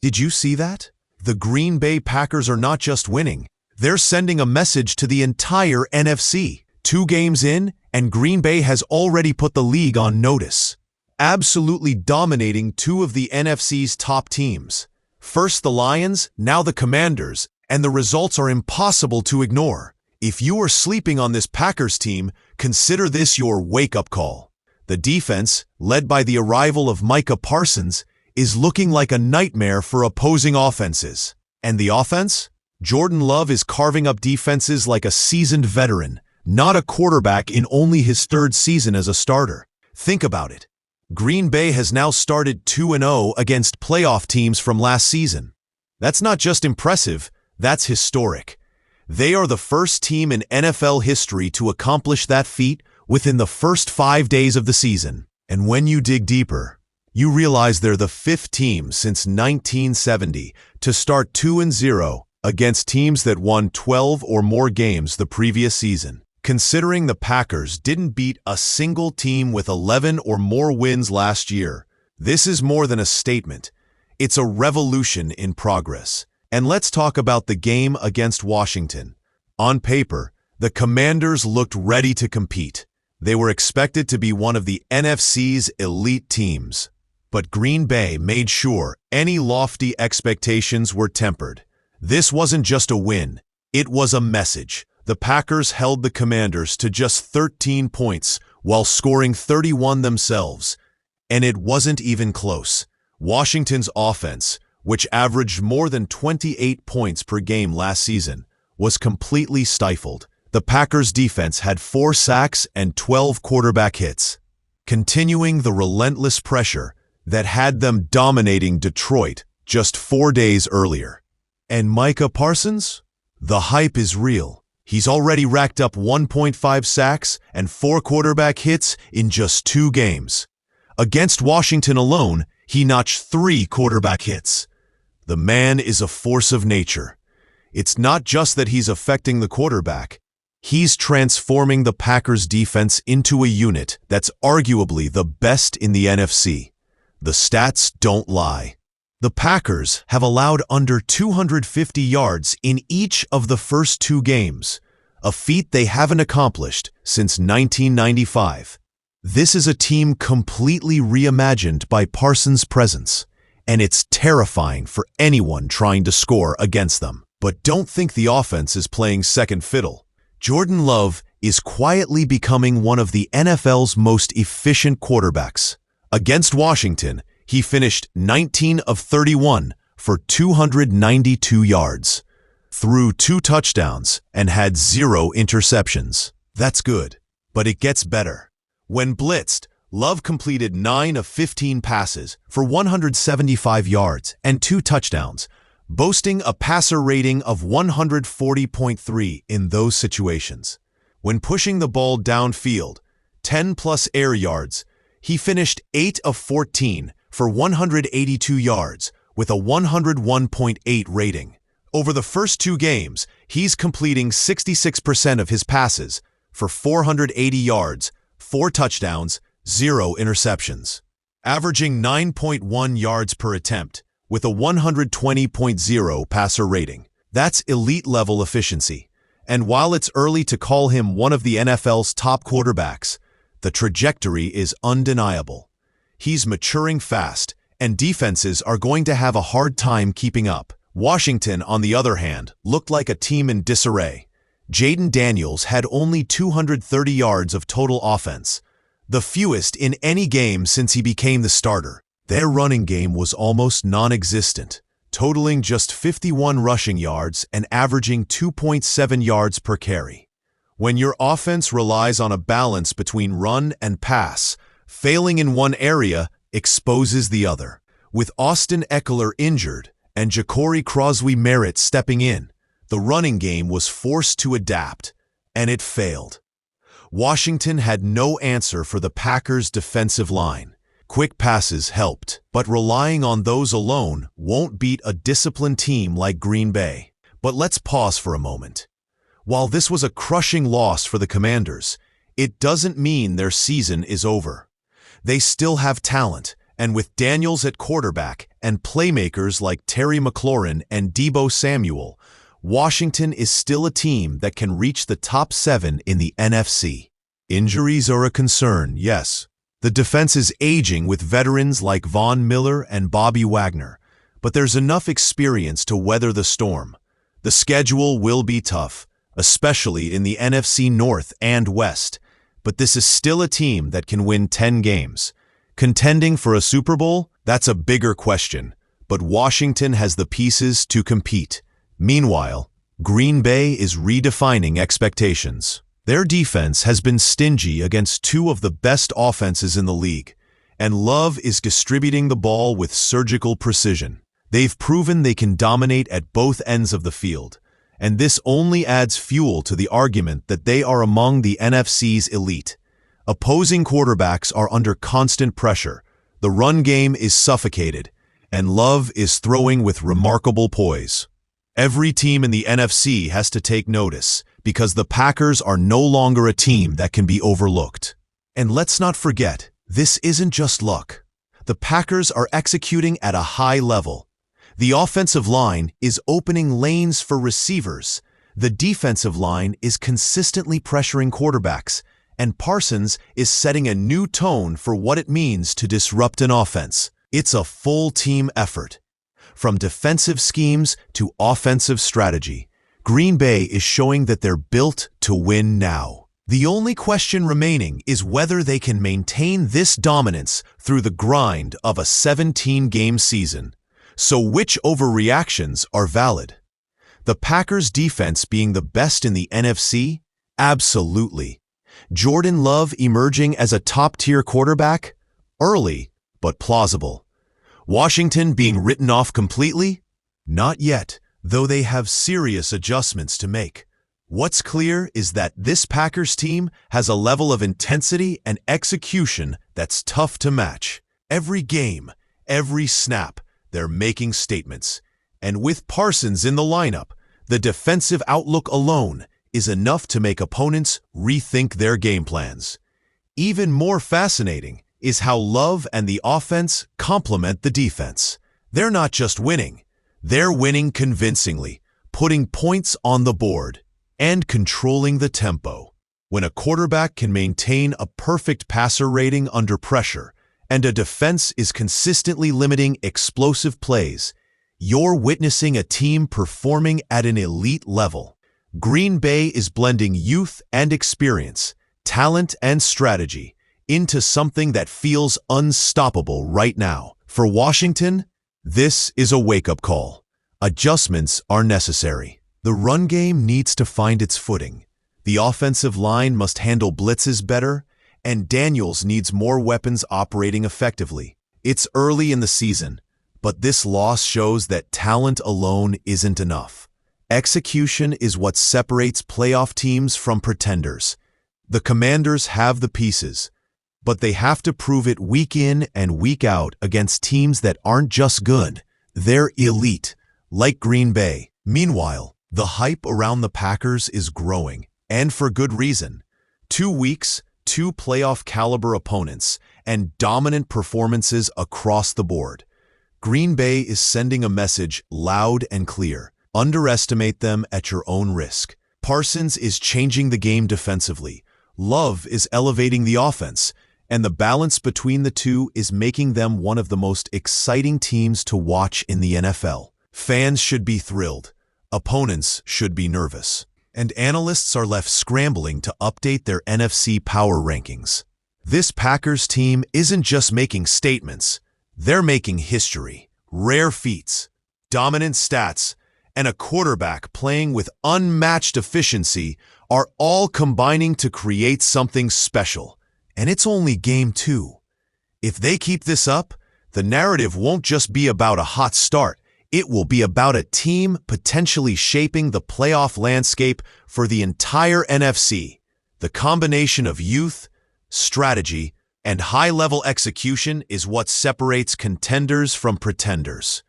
Did you see that? The Green Bay Packers are not just winning, they're sending a message to the entire NFC. 2 games in, and Green Bay has already put the league on notice, absolutely dominating 2 of the NFC's top teams. First the Lions, now the Commanders, and the results are impossible to ignore. If you are sleeping on this Packers team, consider this your wake-up call. The defense, led by the arrival of Micah Parsons, is looking like a nightmare for opposing offenses. And the offense? Jordan Love is carving up defenses like a seasoned veteran, not a quarterback in only his 3rd season as a starter. Think about it. Green Bay has now started 2-0 against playoff teams from last season. That's not just impressive, that's historic. They are the first team in NFL history to accomplish that feat within the first 5 days of the season. And when you dig deeper, you realize they're the 5th team since 1970 to start 2-0 against teams that won 12 or more games the previous season. Considering the Packers didn't beat a single team with 11 or more wins last year, this is more than a statement. It's a revolution in progress. And let's talk about the game against Washington. On paper, the Commanders looked ready to compete. They were expected to be one of the NFC's elite teams. But Green Bay made sure any lofty expectations were tempered. This wasn't just a win, it was a message. The Packers held the Commanders to just 13 points while scoring 31 themselves. And it wasn't even close. Washington's offense, which averaged more than 28 points per game last season, was completely stifled. The Packers' defense had 4 sacks and 12 quarterback hits, continuing the relentless pressure that had them dominating Detroit just 4 days earlier. And Micah Parsons? The hype is real. He's already racked up 1.5 sacks and 4 quarterback hits in just 2 games. Against Washington alone, he notched 3 quarterback hits. The man is a force of nature. It's not just that he's affecting the quarterback. He's transforming the Packers' defense into a unit that's arguably the best in the NFC. The stats don't lie. The Packers have allowed under 250 yards in each of the first 2 games, a feat they haven't accomplished since 1995. This is a team completely reimagined by Parsons' presence, and it's terrifying for anyone trying to score against them. But don't think the offense is playing second fiddle. Jordan Love is quietly becoming one of the NFL's most efficient quarterbacks. Against Washington, he finished 19 of 31 for 292 yards, threw 2 touchdowns, and had 0 interceptions. That's good, but it gets better. When blitzed, Love completed 9 of 15 passes for 175 yards and 2 touchdowns, boasting a passer rating of 140.3 in those situations. When pushing the ball downfield, 10-plus air yards, he finished 8 of 14 for 182 yards with a 101.8 rating. Over the first 2 games, he's completing 66% of his passes for 480 yards, 4 touchdowns, 0 interceptions, averaging 9.1 yards per attempt with a 120.0 passer rating. That's elite-level efficiency. And while it's early to call him one of the NFL's top quarterbacks, the trajectory is undeniable. He's maturing fast, and defenses are going to have a hard time keeping up. Washington, on the other hand, looked like a team in disarray. Jaden Daniels had only 230 yards of total offense, the fewest in any game since he became the starter. Their running game was almost non-existent, totaling just 51 rushing yards and averaging 2.7 yards per carry. When your offense relies on a balance between run and pass, failing in one area exposes the other. With Austin Eckler injured and Ja'Cory Crosby-Merritt stepping in, the running game was forced to adapt, and it failed. Washington had no answer for the Packers' defensive line. Quick passes helped, but relying on those alone won't beat a disciplined team like Green Bay. But let's pause for a moment. While this was a crushing loss for the Commanders, it doesn't mean their season is over. They still have talent, And with Daniels at quarterback and playmakers like Terry McLaurin and Deebo Samuel, Washington is still a team that can reach the top 7 in the NFC. Injuries are a concern, yes. The defense is aging with veterans like Von Miller and Bobby Wagner, but there's enough experience to weather the storm. The schedule will be tough, especially in the NFC North and West, but this is still a team that can win 10 games. Contending for a Super Bowl? That's a bigger question, but Washington has the pieces to compete. Meanwhile, Green Bay is redefining expectations. Their defense has been stingy against two of the best offenses in the league, and Love is distributing the ball with surgical precision. They've proven they can dominate at both ends of the field, and this only adds fuel to the argument that they are among the NFC's elite. Opposing quarterbacks are under constant pressure, the run game is suffocated, and Love is throwing with remarkable poise. Every team in the NFC has to take notice, because the Packers are no longer a team that can be overlooked. And let's not forget, this isn't just luck. The Packers are executing at a high level. The offensive line is opening lanes for receivers. The defensive line is consistently pressuring quarterbacks, and Parsons is setting a new tone for what it means to disrupt an offense. It's a full team effort. From defensive schemes to offensive strategy, Green Bay is showing that they're built to win now. The only question remaining is whether they can maintain this dominance through the grind of a 17-game season. So which overreactions are valid? The Packers' defense being the best in the NFC? Absolutely. Jordan Love emerging as a top-tier quarterback? Early, but plausible. Washington being written off completely? Not yet, though they have serious adjustments to make. What's clear is that this Packers team has a level of intensity and execution that's tough to match. Every game, every snap, they're making statements. And with Parsons in the lineup, the defensive outlook alone is enough to make opponents rethink their game plans. Even more fascinating is how Love and the offense complement the defense. They're not just winning, they're winning convincingly, putting points on the board, and controlling the tempo. When a quarterback can maintain a perfect passer rating under pressure, and a defense is consistently limiting explosive plays, you're witnessing a team performing at an elite level. Green Bay is blending youth and experience, talent and strategy, into something that feels unstoppable right now. For Washington, this is a wake-up call. Adjustments are necessary. The run game needs to find its footing. The offensive line must handle blitzes better, and Daniels needs more weapons operating effectively. It's early in the season, but this loss shows that talent alone isn't enough. Execution is what separates playoff teams from pretenders. The Commanders have the pieces, but they have to prove it week in and week out against teams that aren't just good, they're elite, like Green Bay. Meanwhile, the hype around the Packers is growing, and for good reason. 2 weeks, 2 playoff-caliber opponents, and dominant performances across the board. Green Bay is sending a message loud and clear. Underestimate them at your own risk. Parsons is changing the game defensively. Love is elevating the offense, and the balance between the two is making them one of the most exciting teams to watch in the NFL. Fans should be thrilled. Opponents should be nervous. And analysts are left scrambling to update their NFC power rankings. This Packers team isn't just making statements. They're making history. Rare feats, dominant stats, and a quarterback playing with unmatched efficiency are all combining to create something special. And it's only game 2. If they keep this up, the narrative won't just be about a hot start. It will be about a team potentially shaping the playoff landscape for the entire NFC. The combination of youth, strategy, and high-level execution is what separates contenders from pretenders.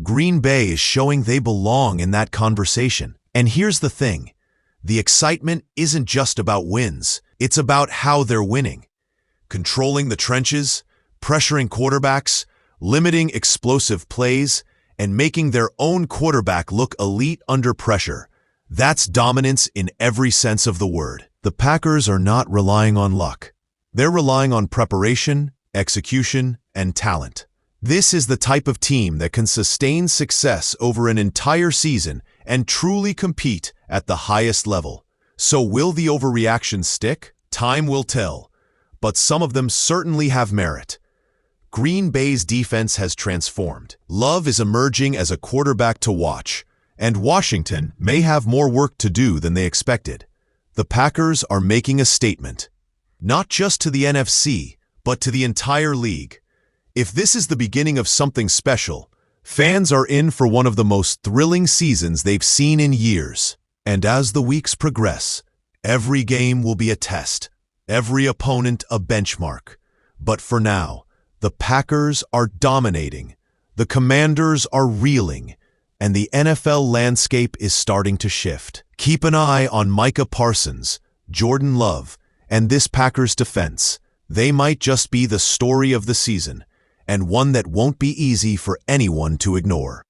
Green Bay is showing they belong in that conversation. And here's the thing. The excitement isn't just about wins. It's about how they're winning. Controlling the trenches, pressuring quarterbacks, limiting explosive plays, and making their own quarterback look elite under pressure. That's dominance in every sense of the word. The Packers are not relying on luck. They're relying on preparation, execution, and talent. This is the type of team that can sustain success over an entire season and truly compete at the highest level. So will the overreaction stick? Time will tell, but some of them certainly have merit. Green Bay's defense has transformed. Love is emerging as a quarterback to watch, and Washington may have more work to do than they expected. The Packers are making a statement, not just to the NFC, but to the entire league. If this is the beginning of something special, fans are in for one of the most thrilling seasons they've seen in years. And as the weeks progress, every game will be a test, every opponent a benchmark. But for now, the Packers are dominating, the Commanders are reeling, and the NFL landscape is starting to shift. Keep an eye on Micah Parsons, Jordan Love, and this Packers defense. They might just be the story of the season, and one that won't be easy for anyone to ignore.